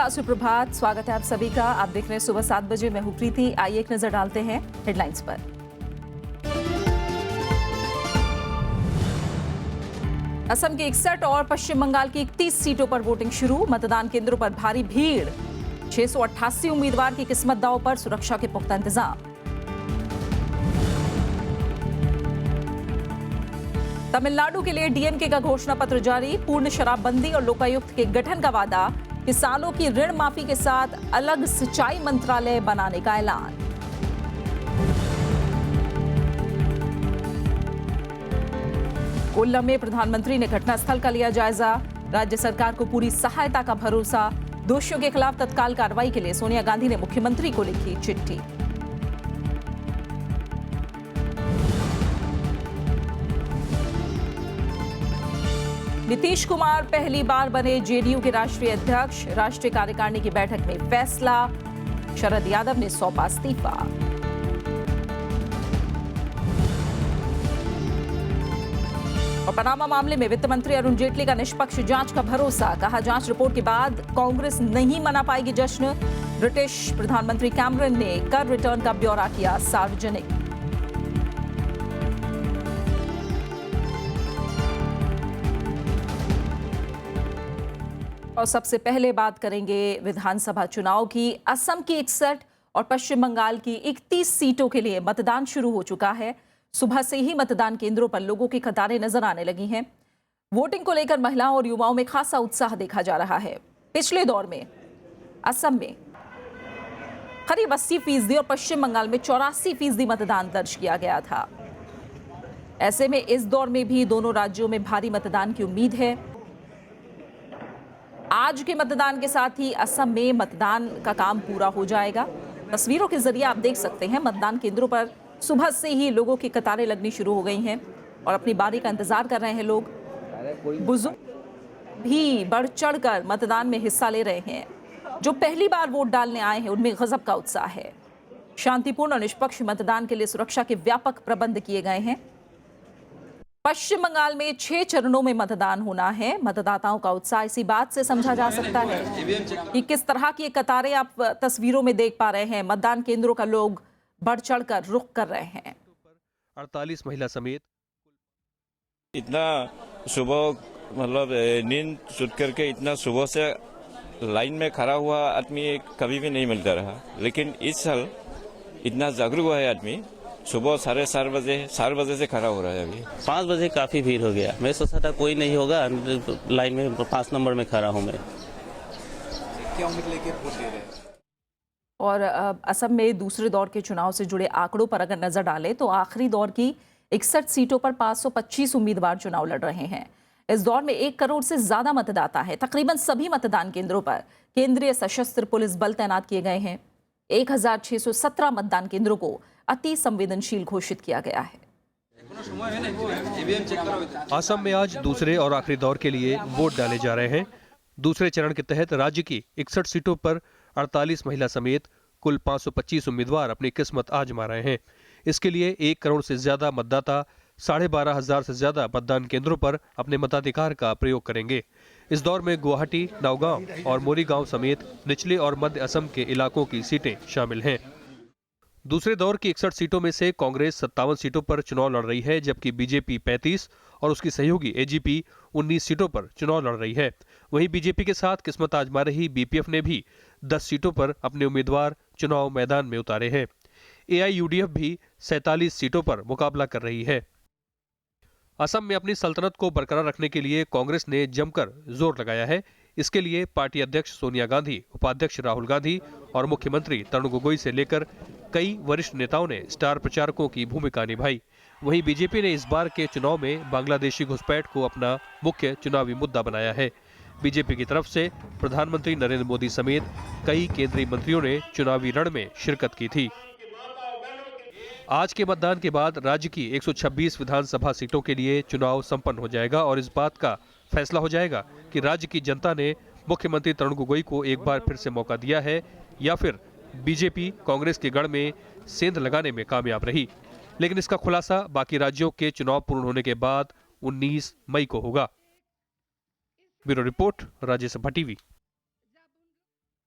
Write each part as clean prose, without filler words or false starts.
नमस्कार, सुप्रभात। स्वागत है आप सभी का। आप देख रहे हैं सुबह 7 बजे। मैं हूं प्रीति। आइए एक नजर डालते हैं हेडलाइंस पर। असम की 61 और पश्चिम बंगाल की 31 सीटों पर वोटिंग शुरू। मतदान केंद्रों पर भारी भीड़। 688 उम्मीदवार की किस्मत दांव पर, सुरक्षा के पुख्ता इंतजाम। तमिलनाडु के लिए डीएमके का घोषणा पत्र जारी। पूर्ण शराबबंदी और लोकायुक्त के गठन का वादा। किसानों की ऋण माफी के साथ अलग सिंचाई मंत्रालय बनाने का ऐलान। कोल्लम में प्रधानमंत्री ने घटनास्थल का लिया जायजा। राज्य सरकार को पूरी सहायता का भरोसा। दोषियों के खिलाफ तत्काल कार्रवाई के लिए सोनिया गांधी ने मुख्यमंत्री को लिखी चिट्ठी। नीतीश कुमार पहली बार बने जेडीयू के राष्ट्रीय अध्यक्ष। राष्ट्रीय कार्यकारिणी की बैठक में फैसला। शरद यादव ने सौंपा इस्तीफा। और पनामा मामले में वित्त मंत्री अरुण जेटली का निष्पक्ष जांच का भरोसा। कहा, जांच रिपोर्ट के बाद कांग्रेस नहीं मना पाएगी जश्न। ब्रिटिश प्रधानमंत्री कैमरन ने कर रिटर्न का ब्यौरा किया सार्वजनिक। और सबसे पहले बात करेंगे विधानसभा चुनाव की। असम की 61 और पश्चिम बंगाल की 31 सीटों के लिए मतदान शुरू हो चुका है। सुबह से ही मतदान केंद्रों पर लोगों की कतारें नजर आने लगी हैं। वोटिंग को लेकर महिलाओं और युवाओं में खासा उत्साह देखा जा रहा है। पिछले दौर में असम में करीब 80% और पश्चिम बंगाल में 84% मतदान दर्ज किया गया था। ऐसे में इस दौर में भी दोनों राज्यों में भारी मतदान की उम्मीद है। आज के मतदान के साथ ही असम में मतदान का काम पूरा हो जाएगा। तस्वीरों के जरिए आप देख सकते हैं, मतदान केंद्रों पर सुबह से ही लोगों की कतारें लगनी शुरू हो गई हैं और अपनी बारी का इंतजार कर रहे हैं लोग। बुजुर्ग भी बढ़ चढ़कर मतदान में हिस्सा ले रहे हैं। जो पहली बार वोट डालने आए हैं उनमें गजब का उत्साह है। शांतिपूर्ण और निष्पक्ष मतदान के लिए सुरक्षा के व्यापक प्रबंध किए गए हैं। पश्चिम बंगाल में 6 चरणों में मतदान होना है। मतदाताओं का उत्साह इसी बात से समझा जा सकता है कि किस तरह की कतारें आप तस्वीरों में देख पा रहे हैं। मतदान केंद्रों का लोग बढ़ चढ़कर रुख कर रहे हैं। 48 महिला समेत इतना सुबह, मतलब नींद छूट करके इतना सुबह से लाइन में खड़ा हुआ आदमी कभी भी नहीं मिलता रहा। लेकिन इस साल इतना जागरूक हुआ है आदमी। सुबह 4:30 बजे से खड़ा हो रहा है। अभी 5 बजे काफी भीड़ हो गया। मैं सोचा था कोई नहीं होगा, लाइन में 5 नंबर में खड़ा हूँ मैं। क्या उम्मीद लेके वोट दे रहे हैं? और असम में दूसरे दौर के चुनाव से जुड़े आंकड़ों पर अगर नजर डालें तो आखिरी दौर की 61 सीटों पर 525 उम्मीदवार चुनाव लड़ रहे हैं। इस दौर में 1 करोड़ से ज्यादा मतदाता हैं। तकरीबन सभी मतदान केंद्रों पर केंद्रीय सशस्त्र पुलिस बल तैनात किए गए हैं। 1617 मतदान केंद्रों को अति संवेदनशील घोषित किया गया है। असम में आज दूसरे और आखिरी दौर के लिए वोट डाले जा रहे हैं। दूसरे चरण के तहत राज्य की 61 सीटों पर 48 महिला समेत कुल 525 उम्मीदवार अपनी किस्मत आजमा रहे हैं। इसके लिए 1 करोड़ से ज्यादा मतदाता 12,500 से ज्यादा मतदान केंद्रों पर अपने मताधिकार का प्रयोग करेंगे। इस दौर में गुवाहाटी, नौगांव और मोरीगांव समेत निचले और मध्य असम के इलाकों की सीटें शामिल हैं। दूसरे दौर की 61 सीटों में से कांग्रेस 57 सीटों पर चुनाव लड़ रही है, जबकि बीजेपी 35 और उसकी सहयोगी एजीपी 19 सीटों पर चुनाव लड़ रही है। वहीं बीजेपी के साथ किस्मत आजमा रही बीपीएफ ने भी 10 सीटों पर अपने उम्मीदवार चुनाव मैदान में उतारे हैं। एआईयूडीएफ भी 47 सीटों पर मुकाबला कर रही है। असम में अपनी सल्तनत को बरकरार रखने के लिए कांग्रेस ने जमकर जोर लगाया है। इसके लिए पार्टी अध्यक्ष सोनिया गांधी, उपाध्यक्ष राहुल गांधी और मुख्यमंत्री तरुण गोगोई से लेकर कई वरिष्ठ नेताओं ने स्टार प्रचारकों की भूमिका निभाई। वहीं बीजेपी ने इस बार के चुनाव में बांग्लादेशी घुसपैठ को अपना मुख्य चुनावी मुद्दा बनाया है। बीजेपी की तरफ से प्रधानमंत्री नरेंद्र मोदी समेत कई केंद्रीय मंत्रियों ने चुनावी रण में शिरकत की थी। आज के मतदान के बाद राज्य की 126 विधानसभा सीटों के लिए चुनाव संपन्न हो जाएगा और इस बात का फैसला हो जाएगा कि राज्य की जनता ने मुख्यमंत्री तरुण गोगोई को एक बार फिर से मौका दिया है या फिर बीजेपी कांग्रेस के गढ़ में सेंध लगाने में कामयाब रही। लेकिन इसका खुलासा बाकी राज्यों के चुनाव पूर्ण होने के बाद 19 मई को होगा। Bureau report, Rajya Sabha TV.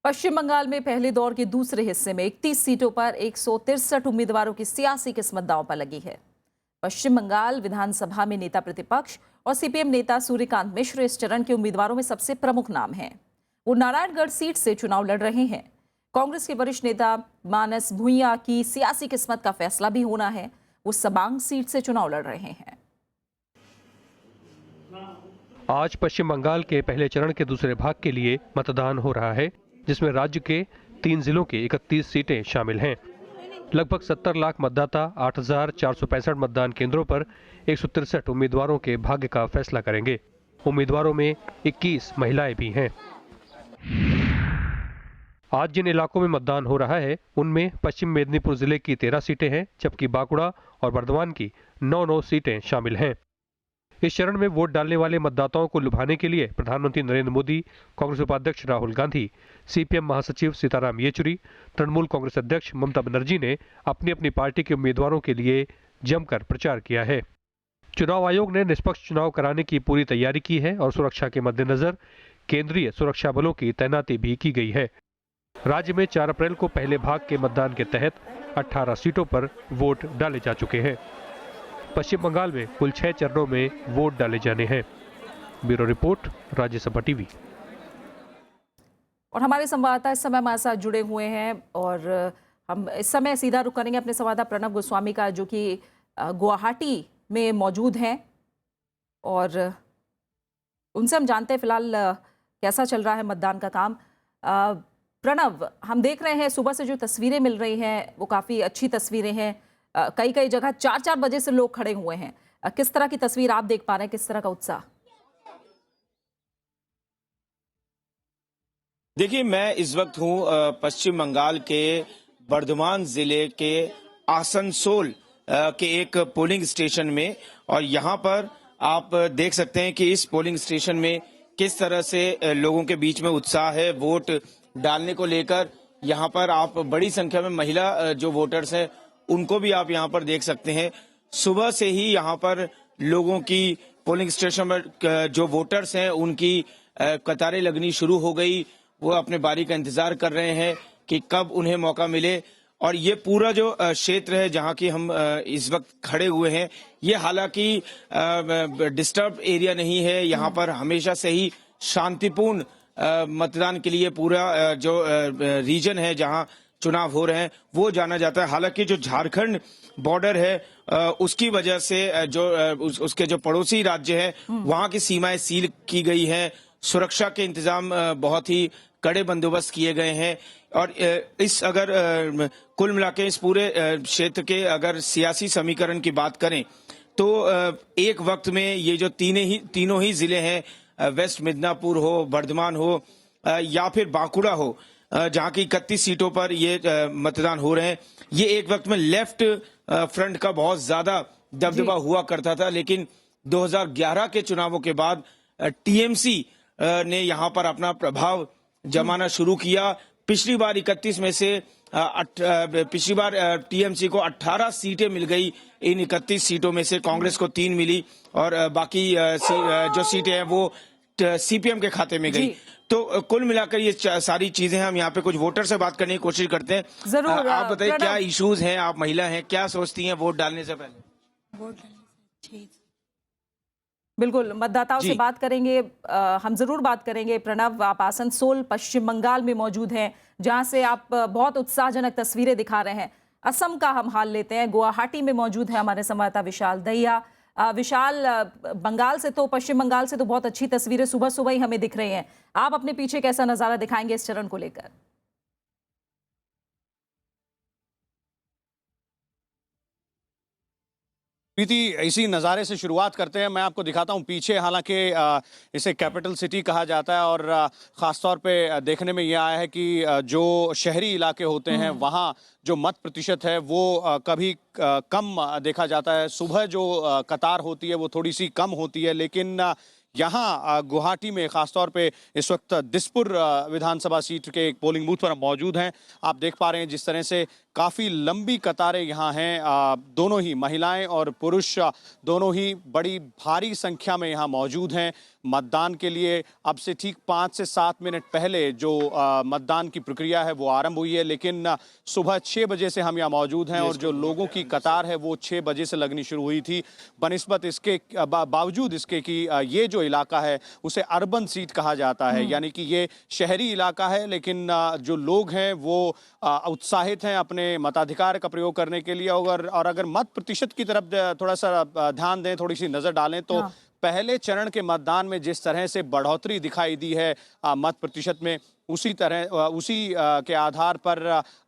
Paschim Bangal में पहले दौर के दूसरे हिस्से में 31 सीटों पर 163 उम्मीदवारों की सियासी किस्मत दांव पर लगी है। पश्चिम बंगाल विधानसभा में नेता प्रतिपक्ष और सीपीएम नेता सूर्यकांत मिश्र इस चरण के उम्मीदवारों में सबसे प्रमुख नाम हैं। वो नारायणगढ़ सीट से चुनाव लड़ रहे हैं। कांग्रेस के वरिष्ठ नेता मानस भूंइया की सियासी किस्मत का फैसला भी होना है। वो सबांग सीट से चुनाव लड़ रहे हैं। आज पश्चिम बंगाल के पहले चरण के दूसरे भाग के लिए मतदान हो रहा है, जिसमें राज्य के 3 जिलों की 31 सीटें शामिल हैं। लगभग 70 लाख मतदाता 8,465 मतदान केंद्रों पर 163 उम्मीदवारों के भाग्य का फैसला करेंगे। उम्मीदवारों में 21 महिलाएं भी हैं। आज जिन इलाकों में मतदान हो रहा है उनमें पश्चिम मेदिनीपुर जिले की 13 सीटें हैं, जबकि बांकुड़ा और बर्धमान की 9 सीटें शामिल हैं। इस चरण में वोट डालने वाले मतदाताओं को लुभाने के लिए प्रधानमंत्री नरेंद्र मोदी, कांग्रेस उपाध्यक्ष राहुल गांधी, सीपीएम महासचिव सीताराम येचुरी, तृणमूल कांग्रेस अध्यक्ष ममता बनर्जी ने अपनी अपनी पार्टी के उम्मीदवारों के लिए जमकर प्रचार किया है। चुनाव आयोग ने निष्पक्ष चुनाव कराने की पूरी तैयारी की है और सुरक्षा के मद्देनजर केंद्रीय सुरक्षा बलों की तैनाती भी की गई है। राज्य में 4 अप्रैल को पहले भाग के मतदान के तहत 18 सीटों पर वोट डाले जा चुके हैं। पश्चिम बंगाल में कुल 6 चरणों में वोट डाले जाने हैं। Bureau report, Rajya Sabha TV. और हमारे संवाददाता इस समय हमारे साथ जुड़े हुए हैं और हम इस समय सीधा रुख करेंगे अपने संवाददाता प्रणव गोस्वामी का, जो कि गुवाहाटी में मौजूद हैं और उनसे हम जानते हैं फिलहाल कैसा चल रहा है मतदान का काम। प्रणव, हम देख रहे हैं सुबह से जो तस्वीरें मिल रही हैं वो काफ़ी अच्छी तस्वीरें हैं। कई कई जगह 4-4 बजे से लोग खड़े हुए हैं। किस तरह की तस्वीर आप देख पा रहे हैं, किस तरह का उत्साह? देखिए, मैं इस वक्त हूँ पश्चिम बंगाल के बर्धमान जिले के आसनसोल के एक पोलिंग स्टेशन में, और यहाँ पर आप देख सकते हैं कि इस पोलिंग स्टेशन में किस तरह से लोगों के बीच में उत्साह है वोट डालने को लेकर। यहाँ पर आप बड़ी संख्या में महिला जो वोटर्स हैं उनको भी आप यहाँ पर देख सकते हैं। सुबह से ही यहाँ पर लोगों की पोलिंग स्टेशन पर जो वोटर्स हैं उनकी कतारें लगनी शुरू हो गई। वो अपने बारी का इंतजार कर रहे हैं कि कब उन्हें मौका मिले। और ये पूरा जो क्षेत्र है जहाँ की हम इस वक्त खड़े हुए हैं, ये हालांकि डिस्टर्ब एरिया नहीं है। यहाँ पर हमेशा से ही शांतिपूर्ण मतदान के लिए पूरा जो रीजन है जहाँ चुनाव हो रहे हैं वो जाना जाता है। हालांकि जो झारखंड बॉर्डर है उसकी वजह से जो उसके जो पड़ोसी राज्य हैं वहाँ की सीमाएं सील की गई हैं। सुरक्षा के इंतजाम बहुत ही कड़े बंदोबस्त किए गए हैं। और इस अगर कुल मिला के इस पूरे क्षेत्र के अगर सियासी समीकरण की बात करें तो एक वक्त में ये जो तीनों ही जिले हैं, वेस्ट मिदनापुर हो, बर्धमान हो या फिर बांकुड़ा हो, जहाँ की 31 सीटों पर ये मतदान हो रहे हैं, ये एक वक्त में लेफ्ट फ्रंट का बहुत ज्यादा दबदबा हुआ करता था। लेकिन 2011 के चुनावों के बाद टीएमसी ने यहाँ पर अपना प्रभाव जमाना शुरू किया। पिछली बार 31 में से पिछली बार टीएमसी को 18 सीटें मिल गई। इन 31 सीटों में से कांग्रेस को 3 मिली और बाकी जो सीटें हैं वो सीपीएम के खाते में गई। तो कुल मिलाकर ये सारी चीजें हम यहाँ पे कुछ वोटर से बात करने की कोशिश करते हैं। जरूर आप बताइए क्या इश्यूज हैं, आप महिला हैं, क्या सोचती हैं वोट डालने से पहले? वोट डालने से बिल्कुल मतदाताओं से बात करेंगे। हम जरूर बात करेंगे। प्रणव, आप आसनसोल पश्चिम बंगाल में मौजूद हैं, जहां से आप बहुत उत्साहजनक तस्वीरें दिखा रहे हैं। असम का हम हाल लेते हैं। गुवाहाटी में मौजूद है हमारे संवाददाता विशाल दहिया। विशाल, बंगाल से तो पश्चिम बंगाल से तो बहुत अच्छी तस्वीरें सुबह सुबह ही हमें दिख रही हैं। आप अपने पीछे कैसा नजारा दिखाएंगे इस चरण को लेकर? प्रीति, इसी नज़ारे से शुरुआत करते हैं। मैं आपको दिखाता हूं पीछे, हालांकि इसे कैपिटल सिटी कहा जाता है और ख़ासतौर पे देखने में यह आया है कि जो शहरी इलाके होते हैं वहां जो मत प्रतिशत है वो कभी कम देखा जाता है। सुबह जो कतार होती है वो थोड़ी सी कम होती है, लेकिन यहाँ गुवाहाटी में खासतौर पे इस वक्त दिसपुर विधानसभा सीट के एक पोलिंग बूथ पर हम मौजूद हैं। आप देख पा रहे हैं जिस तरह से काफ़ी लंबी कतारें यहाँ हैं। दोनों ही महिलाएं और पुरुष दोनों ही बड़ी भारी संख्या में यहाँ मौजूद हैं मतदान के लिए अब से ठीक 5 से 7 मिनट पहले जो मतदान की प्रक्रिया है वो आरंभ हुई है, लेकिन सुबह 6 बजे से हम यहाँ मौजूद हैं और जो लोगों की कतार है वो 6 बजे से लगनी शुरू हुई थी। बनिस्बत इसके बावजूद इसके कि ये जो इलाका है उसे अर्बन सीट कहा जाता है, यानी कि ये शहरी इलाका है, लेकिन जो लोग हैं वो उत्साहित हैं अपने मताधिकार का प्रयोग करने के लिए। और अगर मत प्रतिशत की तरफ थोड़ा सा ध्यान दें, थोड़ी सी नजर डालें तो पहले चरण के मतदान में जिस तरह से बढ़ोतरी दिखाई दी है मत प्रतिशत में, उसी के आधार पर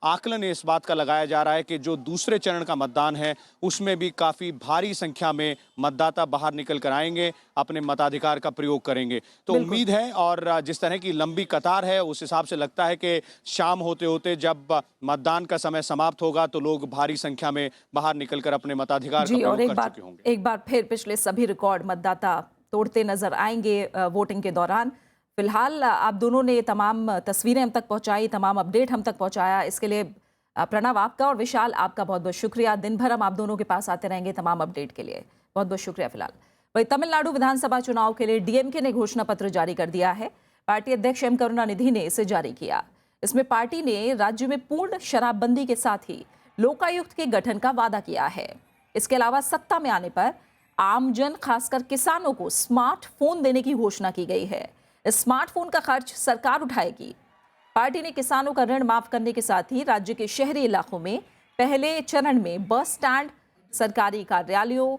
आकलन इस बात का लगाया जा रहा है कि जो दूसरे चरण का मतदान है उसमें भी काफी भारी संख्या में मतदाता बाहर निकल कर आएंगे, अपने मताधिकार का प्रयोग करेंगे। तो उम्मीद है, और जिस तरह की लंबी कतार है उस हिसाब से लगता है कि शाम होते होते जब मतदान का समय समाप्त होगा तो लोग भारी संख्या में बाहर निकलकर अपने मताधिकार का प्रयोग कर चुके होंगे। एक बार फिर पिछले सभी रिकॉर्ड मतदाता तोड़ते नजर आएंगे वोटिंग के दौरान। फिलहाल आप दोनों ने तमाम तस्वीरें हम तक पहुंचाई, तमाम अपडेट हम तक पहुंचाया, इसके लिए प्रणव आपका और विशाल आपका बहुत बहुत शुक्रिया। दिन भर हम आप दोनों के पास आते रहेंगे तमाम अपडेट के लिए, बहुत बहुत शुक्रिया। फिलहाल वही तमिलनाडु विधानसभा चुनाव के लिए डीएमके ने घोषणा पत्र जारी कर दिया है। पार्टी अध्यक्ष एम करुणानिधि ने इसे जारी किया। इसमें पार्टी ने राज्य में पूर्ण शराबबंदी के साथ ही लोकायुक्त के गठन का वादा किया है। इसके अलावा सत्ता में आने पर आमजन खासकर किसानों को स्मार्टफोन देने की घोषणा की गई है। इस स्मार्टफोन का खर्च सरकार उठाएगी। पार्टी ने किसानों का ऋण माफ करने के साथ ही राज्य के शहरी इलाकों में पहले चरण में बस स्टैंड, सरकारी कार्यालयों,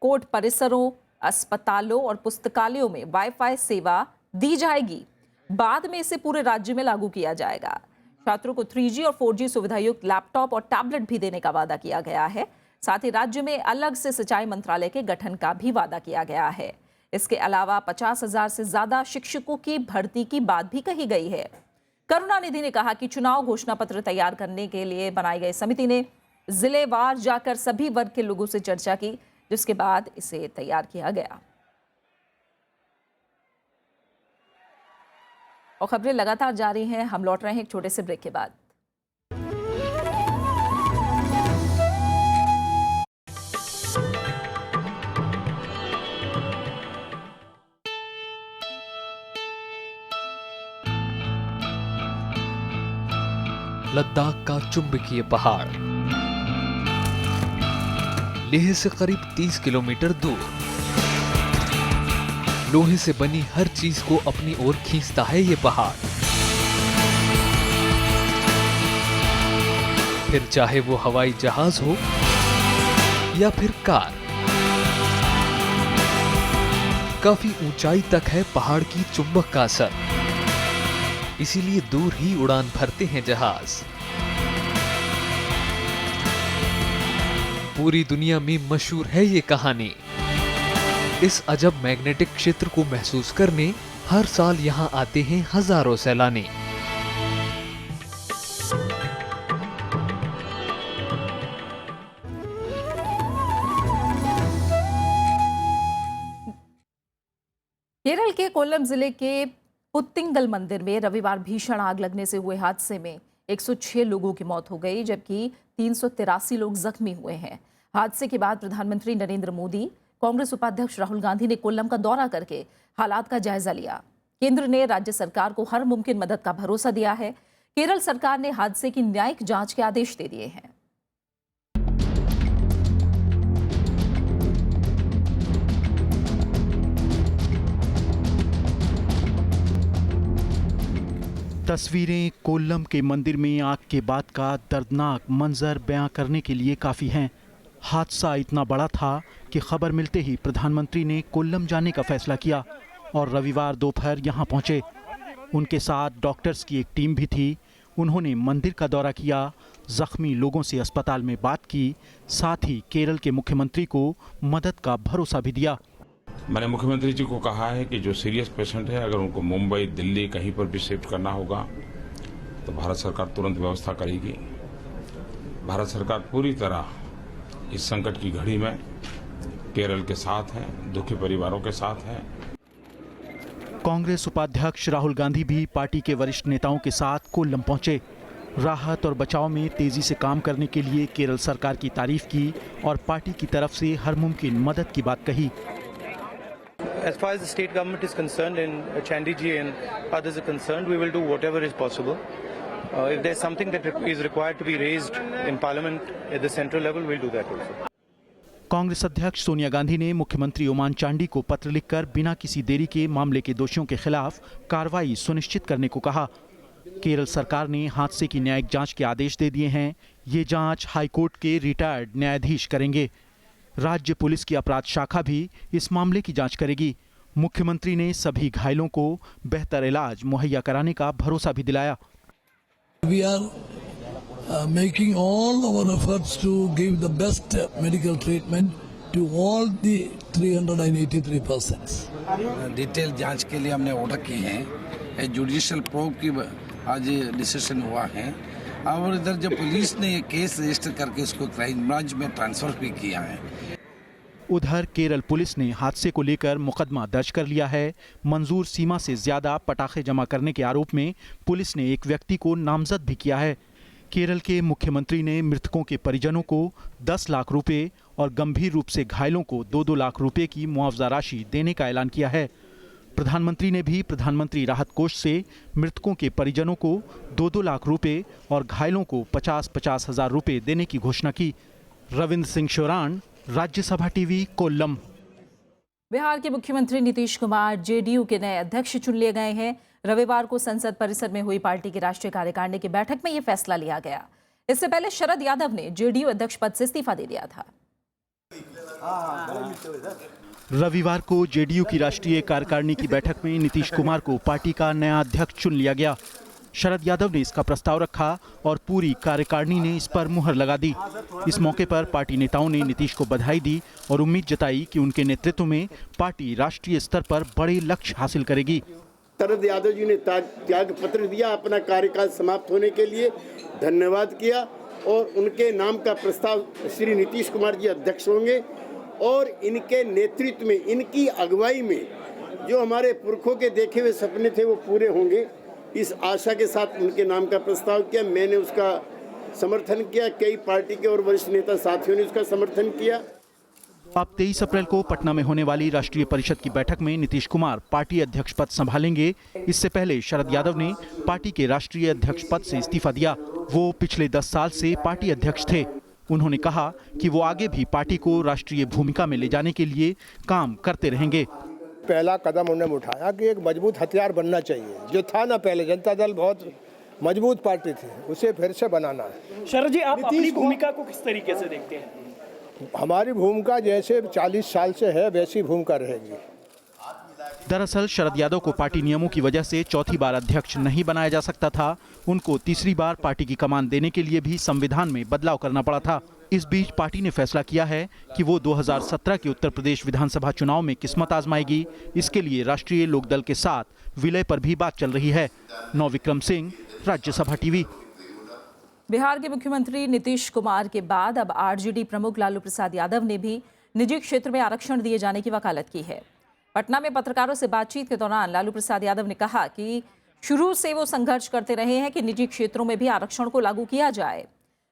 कोर्ट परिसरों, अस्पतालों और पुस्तकालयों में वाईफाई सेवा दी जाएगी। बाद में इसे पूरे राज्य में लागू किया जाएगा। छात्रों को 3G और 4G सुविधा युक्त लैपटॉप और टैबलेट भी देने का वादा किया गया है। साथ ही राज्य में अलग से सिंचाई मंत्रालय के गठन का भी वादा किया गया है। इसके अलावा 50,000 से ज्यादा शिक्षकों की भर्ती की बात भी कही गई है। करुणानिधि ने कहा कि चुनाव घोषणा पत्र तैयार करने के लिए बनाई गई समिति ने जिलेवार जाकर सभी वर्ग के लोगों से चर्चा की, जिसके बाद इसे तैयार किया गया। और खबरें लगातार जारी हैं। हम लौट रहे हैं एक छोटे से ब्रेक के बाद। लद्दाख का चुंबकीय पहाड़, लेह से करीब 30 किलोमीटर दूर, लोहे से बनी हर चीज को अपनी ओर खींचता है ये पहाड़। फिर चाहे वो हवाई जहाज हो या फिर कार, काफी ऊंचाई तक है पहाड़ की चुंबक का असर, इसीलिए दूर ही उड़ान भरते हैं जहाज। पूरी दुनिया में मशहूर है ये कहानी। इस अजब मैग्नेटिक क्षेत्र को महसूस करने हर साल यहाँ आते हैं हजारों सैलानी। केरल के कोल्लम जिले के पुत्तिंगल मंदिर में रविवार भीषण आग लगने से हुए हादसे में 106 लोगों की मौत हो गई, जबकि 383 लोग जख्मी हुए हैं। हादसे के बाद प्रधानमंत्री नरेंद्र मोदी, कांग्रेस उपाध्यक्ष राहुल गांधी ने कोल्लम का दौरा करके हालात का जायजा लिया। केंद्र ने राज्य सरकार को हर मुमकिन मदद का भरोसा दिया है। केरल सरकार ने हादसे की न्यायिक जांच के आदेश दे दिए हैं। तस्वीरें कोल्लम के मंदिर में आग के बाद का दर्दनाक मंजर बयां करने के लिए काफ़ी हैं। हादसा इतना बड़ा था कि खबर मिलते ही प्रधानमंत्री ने कोल्लम जाने का फैसला किया और रविवार दोपहर यहां पहुंचे। उनके साथ डॉक्टर्स की एक टीम भी थी। उन्होंने मंदिर का दौरा किया, जख्मी लोगों से अस्पताल में बात की, साथ ही केरल के मुख्यमंत्री को मदद का भरोसा भी दिया। मैंने मुख्यमंत्री जी को कहा है कि जो सीरियस पेशेंट है, अगर उनको मुंबई, दिल्ली कहीं पर भी शिफ्ट करना होगा तो भारत सरकार तुरंत व्यवस्था करेगी। भारत सरकार पूरी तरह इस संकट की घड़ी में केरल के साथ है, दुखी परिवारों के साथ है। कांग्रेस उपाध्यक्ष राहुल गांधी भी पार्टी के वरिष्ठ नेताओं के साथ कोल्लम पहुंचे। राहत और बचाव में तेजी से काम करने के लिए केरल सरकार की तारीफ की और पार्टी की तरफ से हर मुमकिन मदद की बात कही। As far as the state government is concerned and Chandiji and others are concerned, we will do whatever is possible. If there's something that is required to be raised in Parliament at the central level, we'll do that also. Congress अध्यक्ष सोनिया गांधी ने मुख्यमंत्री Oman Chandy को पत्र लिखकर बिना किसी देरी के मामले के दोषियों के खिलाफ कार्रवाई सुनिश्चित करने को कहा। केरल सरकार ने हादसे की न्यायिक जांच के आदेश दे दिए हैं। ये जांच हाईकोर्ट के रिटायर्ड न्यायाधीश करेंगे। राज्य पुलिस की अपराध शाखा भी इस मामले की जांच करेगी। मुख्यमंत्री ने सभी घायलों को बेहतर इलाज मुहैया कराने का भरोसा भी दिलाया। We are making all our efforts to give the best medical treatment to all the 383 persons. Detail जांच के लिए हमने ऑर्डर किए हैं। जुडिशियल प्रोब की आज डिसीजन हुआ है और इधर जब पुलिस ने ये केस रजिस्टर करके इसको क्राइम ब्रांच में ट्रांसफर भी किया है। उधर केरल पुलिस ने हादसे को लेकर मुकदमा दर्ज कर लिया है। मंजूर सीमा से ज्यादा पटाखे जमा करने के आरोप में पुलिस ने एक व्यक्ति को नामजद भी किया है। केरल के मुख्यमंत्री ने मृतकों के परिजनों को 10 लाख रुपए और गंभीर रूप से घायलों को 2-2 लाख रुपए की मुआवजा राशि देने का ऐलान किया है। प्रधानमंत्री ने भी प्रधानमंत्री राहत कोष से मृतकों के परिजनों को 2-2 लाख रुपए और घायलों को 50-50 हजार रुपए देने की घोषणा की। रविंद्र सिंह शोरान, राज्यसभा टीवी, कोल्लम। बिहार के मुख्यमंत्री नीतीश कुमार जेडीयू के नए अध्यक्ष चुन लिए गए हैं। रविवार को संसद परिसर में हुई पार्टी की राष्ट्रीय कार्यकारिणी की बैठक में यह फैसला लिया गया। इससे पहले शरद यादव ने जेडीयू अध्यक्ष पद से इस्तीफा दे दिया था। रविवार को जेडीयू की राष्ट्रीय कार्यकारिणी की बैठक में नीतीश कुमार को पार्टी का नया अध्यक्ष चुन लिया गया। शरद यादव ने इसका प्रस्ताव रखा और पूरी कार्यकारिणी ने इस पर मुहर लगा दी। इस मौके पर पार्टी नेताओं ने नीतीश को बधाई दी और उम्मीद जताई कि उनके नेतृत्व में पार्टी राष्ट्रीय स्तर पर बड़े लक्ष्य हासिल करेगी। शरद यादव जी ने त्याग पत्र दिया, अपना कार्यकाल समाप्त होने के लिए धन्यवाद किया और उनके नाम का प्रस्ताव श्री नीतीश कुमार जी अध्यक्ष होंगे और इनके नेतृत्व में, इनकी अगुवाई में जो हमारे पुरखों के देखे हुए सपने थे वो पूरे होंगे। इस आशा के साथ उनके नाम का प्रस्ताव किया। मैंने उसका समर्थन किया, कई पार्टी के और वरिष्ठ नेता साथियों ने उसका समर्थन किया। अब 23 अप्रैल को पटना में होने वाली राष्ट्रीय परिषद की बैठक में नीतीश कुमार पार्टी अध्यक्ष पद संभालेंगे। इससे पहले शरद यादव ने पार्टी के राष्ट्रीय अध्यक्ष पद से इस्तीफा दिया। वो पिछले 10 साल से पार्टी अध्यक्ष थे। उन्होंने कहा कि वो आगे भी पार्टी को राष्ट्रीय भूमिका में ले जाने के लिए काम करते रहेंगे। पहला कदम उन्होंने उठाया कि एक मजबूत हथियार बनना चाहिए, जो था ना पहले जनता दल बहुत मजबूत पार्टी थी, उसे फिर से बनाना है। शरद जी, आप अपनी भूमिका को किस तरीके से देखते हैं? हमारी भूमिका जैसे 40 साल से है वैसी भूमिका रहेगी। दरअसल शरद यादव को पार्टी नियमों की वजह से चौथी बार अध्यक्ष नहीं बनाया जा सकता था। उनको तीसरी बार पार्टी की कमान देने के लिए भी संविधान में बदलाव करना पड़ा था। इस बीच पार्टी ने फैसला किया है कि वो 2017 के उत्तर प्रदेश विधानसभा चुनाव में किस्मत आजमाएगी। इसके लिए राष्ट्रीय लोकदल के साथ विलय पर भी बात चल रही है। नवविक्रम सिंह, राज्यसभा टीवी। बिहार के मुख्यमंत्री नीतीश कुमार के बाद अब आरजेडी प्रमुख लालू प्रसाद यादव ने भी निजी क्षेत्र में आरक्षण दिए जाने की वकालत की है। पटना में पत्रकारों से बातचीत के दौरान लालू प्रसाद यादव ने कहा कि शुरू से वो संघर्ष करते रहे हैं कि निजी क्षेत्रों में भी आरक्षण को लागू किया जाए।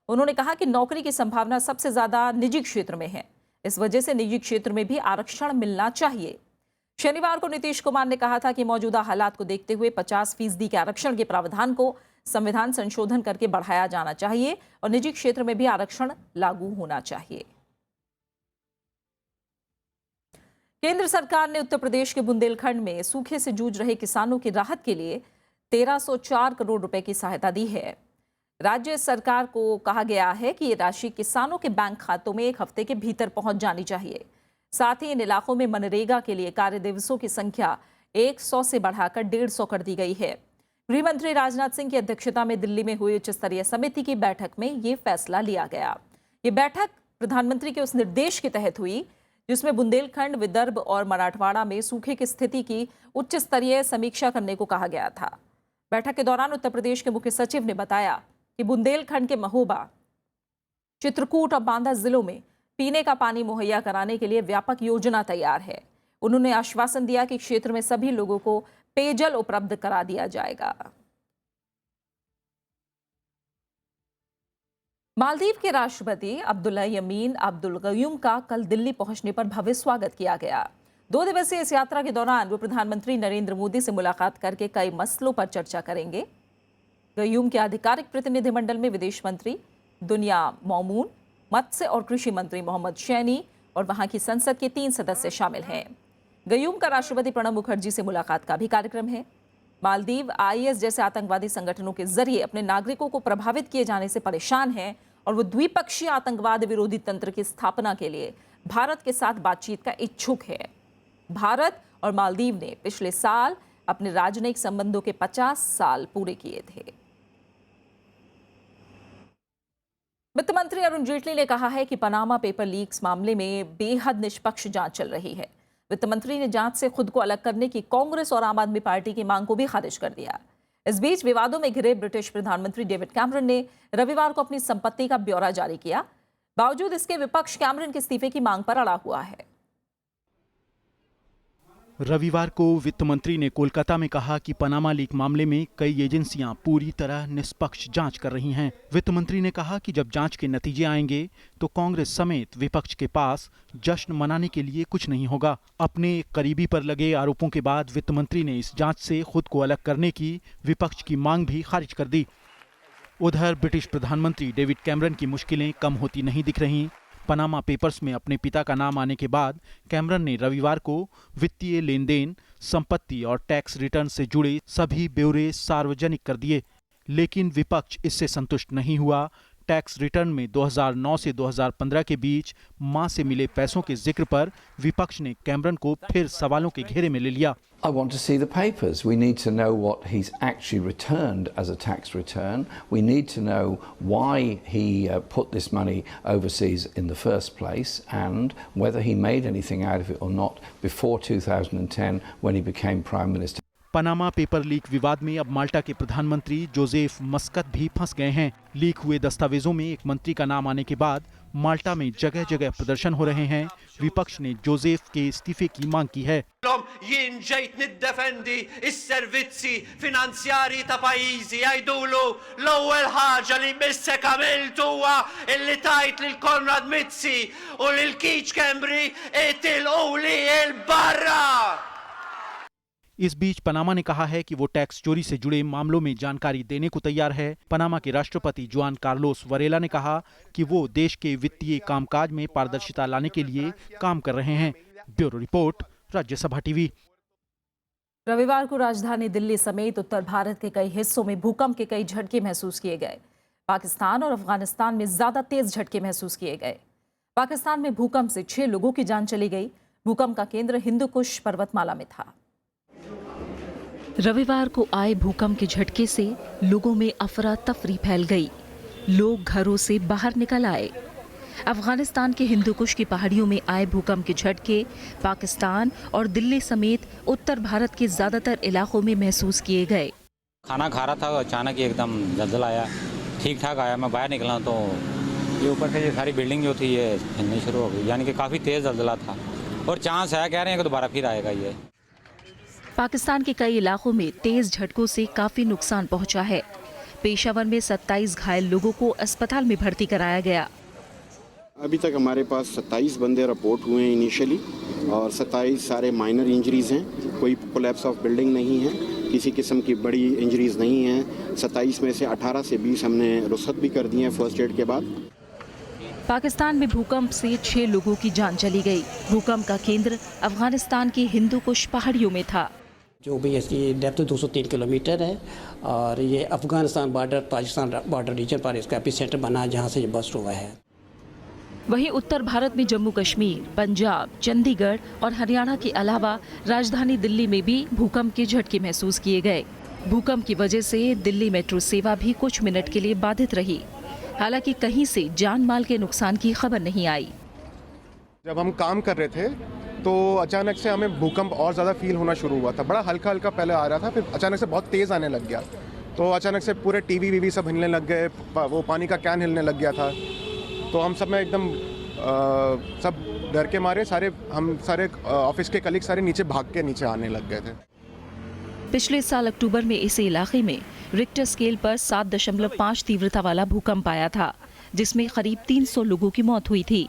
उन्होंने कहा कि नौकरी की संभावना सबसे ज्यादा निजी क्षेत्र में है, इस वजह से निजी क्षेत्र में भी आरक्षण मिलना चाहिए। शनिवार को नीतीश कुमार ने कहा था कि मौजूदा हालात को देखते हुए 50% के आरक्षण के प्रावधान को संविधान संशोधन करके बढ़ाया जाना चाहिए और निजी क्षेत्र में भी आरक्षण लागू होना चाहिए। केंद्र सरकार ने उत्तर प्रदेश के बुंदेलखंड में सूखे से जूझ रहे किसानों की राहत के लिए 1304 करोड़ रुपए की सहायता दी है। राज्य सरकार को कहा गया है कि ये राशि किसानों के बैंक खातों में 1 हफ्ते के भीतर पहुंच जानी चाहिए। साथ ही इन इलाकों में मनरेगा के लिए कार्य दिवसों की संख्या 100 से बढ़ाकर 150 कर दी गई है। गृह मंत्री राजनाथ सिंह की अध्यक्षता में दिल्ली में हुई उच्च स्तरीय समिति की बैठक में ये फैसला लिया गया। ये बैठक प्रधानमंत्री के उस निर्देश के तहत हुई जिसमें बुंदेलखंड, विदर्भ और मराठवाड़ा में सूखे की स्थिति की उच्च स्तरीय समीक्षा करने को कहा गया था। बैठक के दौरान उत्तर प्रदेश के मुख्य सचिव ने बताया कि बुंदेलखंड के महोबा, चित्रकूट और बांदा जिलों में पीने का पानी मुहैया कराने के लिए व्यापक योजना तैयार है। उन्होंने आश्वासन दिया कि क्षेत्र में सभी लोगों को पेयजल उपलब्ध करा दिया जाएगा। मालदीव के राष्ट्रपति अब्दुल्ला यमीन अब्दुल गयूम का कल दिल्ली पहुंचने पर भव्य स्वागत किया गया। 2 दिवसीय इस यात्रा के दौरान वो प्रधानमंत्री नरेंद्र मोदी से मुलाकात करके कई मसलों पर चर्चा करेंगे। गयूम के आधिकारिक प्रतिनिधिमंडल में विदेश मंत्री दुनिया मौमून, मत्स्य और कृषि मंत्री मोहम्मद शैनी और वहां की संसद के 3 सदस्य शामिल हैं। गयूम का राष्ट्रपति प्रणब मुखर्जी से मुलाकात का भी कार्यक्रम है। मालदीव IS जैसे आतंकवादी संगठनों के जरिए अपने नागरिकों को प्रभावित किए जाने से परेशान है और वो द्विपक्षीय आतंकवाद विरोधी तंत्र की स्थापना के लिए भारत के साथ बातचीत का इच्छुक है। भारत और मालदीव ने पिछले साल अपने राजनयिक संबंधों के 50 साल पूरे किए थे। वित्त मंत्री अरुण जेटली ने कहा है कि पनामा पेपर लीक्स मामले में बेहद निष्पक्ष जांच चल रही है। वित्त मंत्री ने जांच से खुद को अलग करने की कांग्रेस और आम आदमी पार्टी की मांग को भी खारिज कर दिया। इस बीच विवादों में घिरे ब्रिटिश प्रधानमंत्री डेविड कैमरन ने रविवार को अपनी संपत्ति का ब्यौरा जारी किया। बावजूद इसके विपक्ष कैमरन के इस्तीफे की मांग पर अड़ा हुआ है। रविवार को वित्त मंत्री ने कोलकाता में कहा कि पनामा लीक मामले में कई एजेंसियां पूरी तरह निष्पक्ष जांच कर रही हैं। वित्त मंत्री ने कहा कि जब जांच के नतीजे आएंगे तो कांग्रेस समेत विपक्ष के पास जश्न मनाने के लिए कुछ नहीं होगा। अपने करीबी पर लगे आरोपों के बाद वित्त मंत्री ने इस जांच से खुद को अलग करने की विपक्ष की मांग भी खारिज कर दी। उधर ब्रिटिश प्रधानमंत्री डेविड कैमरन की मुश्किलें कम होती नहीं दिख रहीं। पनामा पेपर्स में अपने पिता का नाम आने के बाद कैमरन ने रविवार को वित्तीय लेन देन, संपत्ति और टैक्स रिटर्न से जुड़े सभी ब्यौरे सार्वजनिक कर दिए, लेकिन विपक्ष इससे संतुष्ट नहीं हुआ। टैक्स रिटर्न में 2009 से 2015 के बीच मां से मिले पैसों के जिक्र पर विपक्ष ने कैमरन को फिर सवालों के घेरे में ले लिया। I want to see the papers. We need to know what he's actually returned as a tax return. We need to know why he put this money overseas in the first place and whether he made anything out of it or not before 2010 when he became Prime Minister. Panama paper leak विवाद में अब माल्टा के प्रधानमंत्री Joseph मस्कत भी फंस गए हैं। Leak हुए दस्तावेजों में एक मंत्री का नाम आने के बाद माल्टा में जगह जगह प्रदर्शन हो रहे हैं। विपक्ष ने जोसेफ के इस्तीफे की मांग की है। jien ġejt niddefendi s-servizzi finanzjarji ta' pajjiżi jgħidulu l-ewwel ħaġa li missek għamilt huwa illi tajt lil Konrad Mizzi u lil Keith Kembri itilqu li l-barra। इस बीच पनामा ने कहा है कि वो टैक्स चोरी से जुड़े मामलों में जानकारी देने को तैयार है। पनामा के राष्ट्रपति जुआन कार्लोस वरेला ने कहा कि वो देश के वित्तीय कामकाज में पारदर्शिता लाने के लिए काम कर रहे हैं। Bureau report, Rajya Sabha TV. रविवार को राजधानी दिल्ली समेत उत्तर भारत के कई हिस्सों में भूकंप के कई झटके महसूस किए गए। पाकिस्तान और अफगानिस्तान में ज्यादा तेज झटके महसूस किए गए। पाकिस्तान में भूकंप से 6 लोगों की जान चली गई। भूकंप का केंद्र हिंदू कुश पर्वतमाला में था। रविवार को आए भूकंप के झटके से लोगों में अफरा तफरी फैल गई। लोग घरों से बाहर निकल आए। अफगानिस्तान के हिंदुकुश की पहाड़ियों में आए भूकंप के झटके पाकिस्तान और दिल्ली समेत उत्तर भारत के ज्यादातर इलाकों में महसूस किए गए। खाना खा रहा था, अचानक एकदम जलजला आया। ठीक ठाक आया, मैं बाहर निकला तो ये ऊपर से ये सारी बिल्डिंग जो थी ये हिलनी शुरू हो गई, यानी कि काफ़ी तेज़ जलजला था और चांस है, कह रहे हैं कि दोबारा फिर आएगा ये। पाकिस्तान के कई इलाकों में तेज झटकों से काफी नुकसान पहुंचा है। पेशावर में 27 घायल लोगों को अस्पताल में भर्ती कराया गया। अभी तक हमारे पास 27 बंदे रिपोर्ट हुए हैं इनिशियली और 27 सारे माइनर इंजरीज हैं। कोई कोलैप्स ऑफ बिल्डिंग नहीं है, किसी किस्म की बड़ी इंजरीज नहीं है। 27 में से 18 से 20 हमने रुखसत भी कर दी है फर्स्ट एड के बाद। पाकिस्तान में भूकंप से 6 लोगों की जान चली गई। भूकंप का केंद्र अफगानिस्तान की हिंदुकुश पहाड़ियों में था। जो भी इसकी डेप्थ 203 किलोमीटर है और ये Afghanistan border Pakistan border region पर इसका एपिसेंटर बना जहां से ये बस्ट हुआ है। वहीं उत्तर भारत में जम्मू कश्मीर, पंजाब, चंडीगढ़ और हरियाणा के अलावा राजधानी दिल्ली में भी भूकंप के झटके महसूस किए गए। भूकंप की वजह से दिल्ली मेट्रो सेवा भी कुछ मिनट के लिए बाधित रही। हालांकि कहीं से जान माल के नुकसान की खबर नहीं आई। जब हम काम कर रहे थे तो अचानक से हमें भूकंप और ज़्यादा फील होना शुरू हुआ था। बड़ा हल्का हल्का पहले आ रहा था, फिर अचानक से बहुत तेज़ आने लग गया। तो अचानक से पूरे टीवी सब हिलने लग गए, वो पानी का कैन हिलने लग गया था। तो हम सब में एकदम सब डर के मारे हम सारे ऑफिस के कलीग सारे नीचे भाग के नीचे आने लग गए थे। पिछले साल अक्टूबर में इस इलाके में रिक्टर स्केल पर 7.5 तीव्रता वाला भूकंप आया था, जिसमें करीब 300 लोगों की मौत हुई थी।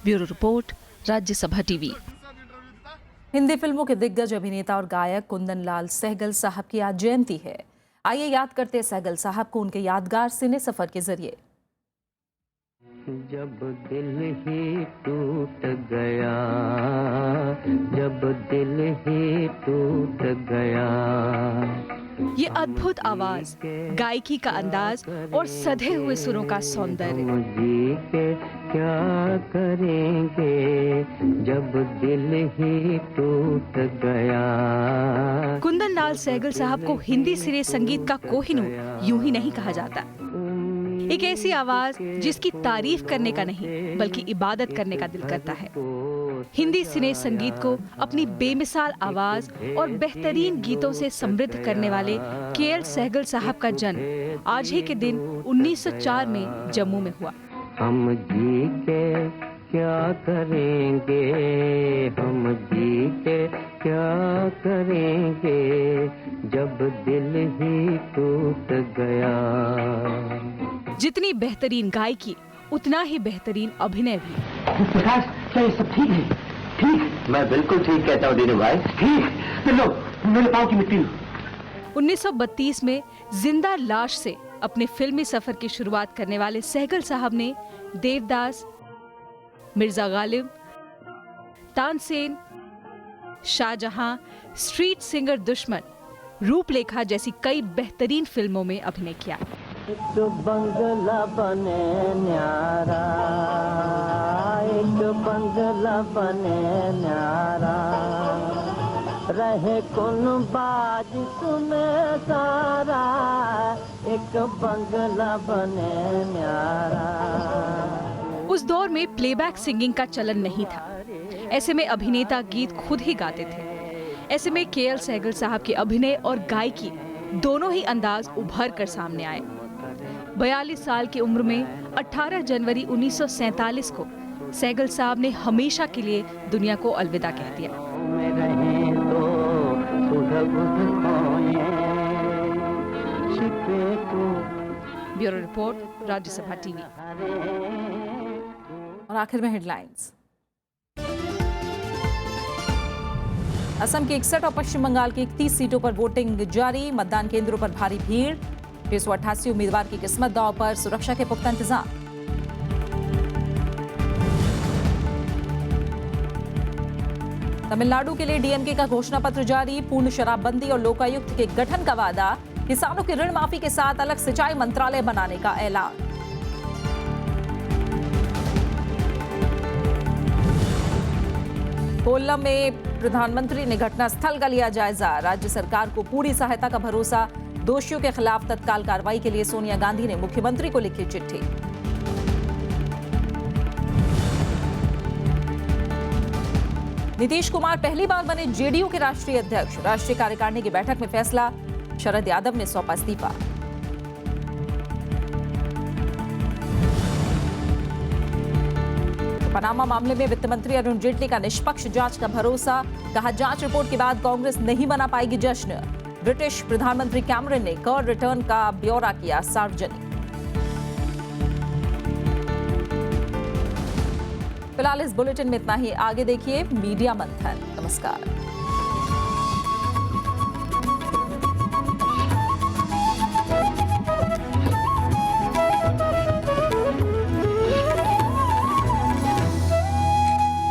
Bureau report, Rajya Sabha TV. Hindi फिल्मों के दिग्गज अभिनेता और गायक कुंदन लाल सहगल साहब की आज जयंती है। आइए याद करते हैं सहगल साहब को उनके यादगार सिने सफर के जरिए। जब दिल ही टूट गया, जब दिल ही टूट गया। ये अद्भुत आवाज, गायकी का अंदाज और सधे हुए सुरों का सौंदर्य। जी के क्या करेंगे जब दिल ही टूट गया। कुंदन लाल सहगल साहब को हिंदी सिने संगीत का कोहिनूर यूं ही नहीं कहा जाता। एक ऐसी आवाज जिसकी तारीफ करने का नहीं बल्कि इबादत करने का दिल करता है। हिंदी सिने संगीत को अपनी बेमिसाल आवाज और बेहतरीन गीतों से समृद्ध करने वाले के.एल. सहगल साहब का जन्म आज ही के दिन 1904 में जम्मू में हुआ। हम जी के क्या करेंगे, हम जी के क्या करेंगे जब दिल ही टूट गया। जितनी बेहतरीन गायकी उतना ही बेहतरीन अभिनय भी। प्रकाश, क्या ये सब ठीक है? ठीक, मैं बिल्कुल ठीक कहता हूँ दीनू भाई। ठीक, लो मेरे पाँव की मिट्टी लो। 1932 में जिंदा लाश से अपने फिल्मी सफर की शुरुआत करने वाले सहगल साहब ने देवदास, मिर्जा गालिब, तानसेन, शाहजहां, स्ट्रीट सिंगर दुश्मन, रूपलेखा जैसी कई बेहतरीन फिल्मों में अभिनय किया। एक बंगला बने न्यारा, एक बंगला बने न्यारा, रहे कौन बाज सुने सारा, एक बंगला बने न्यारा। उस दौर में प्लेबैक सिंगिंग का चलन नहीं था। ऐसे में अभिनेता गीत खुद ही गाते थे। ऐसे में के.एल. सहगल साहब के अभिनय और गायकी दोनों ही अंदाज उभर कर सामने आए। 42 साल की उम्र में 18 जनवरी 1947 को सहगल साहब ने हमेशा के लिए दुनिया को अलविदा कह दिया। Bureau report, Rajya Sabha TV. और आखिर में हेडलाइंस। असम की 61 और पश्चिम बंगाल की 31 सीटों पर वोटिंग जारी। मतदान केंद्रों पर भारी भीड़। 688 उम्मीदवार की किस्मत दांव पर, सुरक्षा के पुख्ता इंतजाम। तमिलनाडु के लिए डीएमके का घोषणा पत्र जारी। पूर्ण शराबबंदी और लोकायुक्त के गठन का वादा। किसानों की ऋण माफी के साथ अलग सिंचाई मंत्रालय बनाने का ऐलान। कोल्लम में प्रधानमंत्री ने घटनास्थल का लिया जायजा। राज्य सरकार को पूरी सहायता का भरोसा। दोषियों के खिलाफ तत्काल कार्रवाई के लिए सोनिया गांधी ने मुख्यमंत्री को लिखी चिट्ठी। नीतीश कुमार पहली बार बने जेडीयू के राष्ट्रीय अध्यक्ष। राष्ट्रीय कार्यकारिणी की बैठक में फैसला। शरद यादव ने सौंपा इस्तीफा। पनामा मामले में वित्त मंत्री अरुण जेटली का निष्पक्ष जांच का भरोसा। कहा, जांच रिपोर्ट के बाद कांग्रेस नहीं मना पाएगी जश्न। ब्रिटिश प्रधानमंत्री कैमरन ने कर रिटर्न का ब्यौरा किया सार्वजनिक। फिलहाल इस बुलेटिन में इतना ही। आगे देखिए मीडिया मंथन। नमस्कार।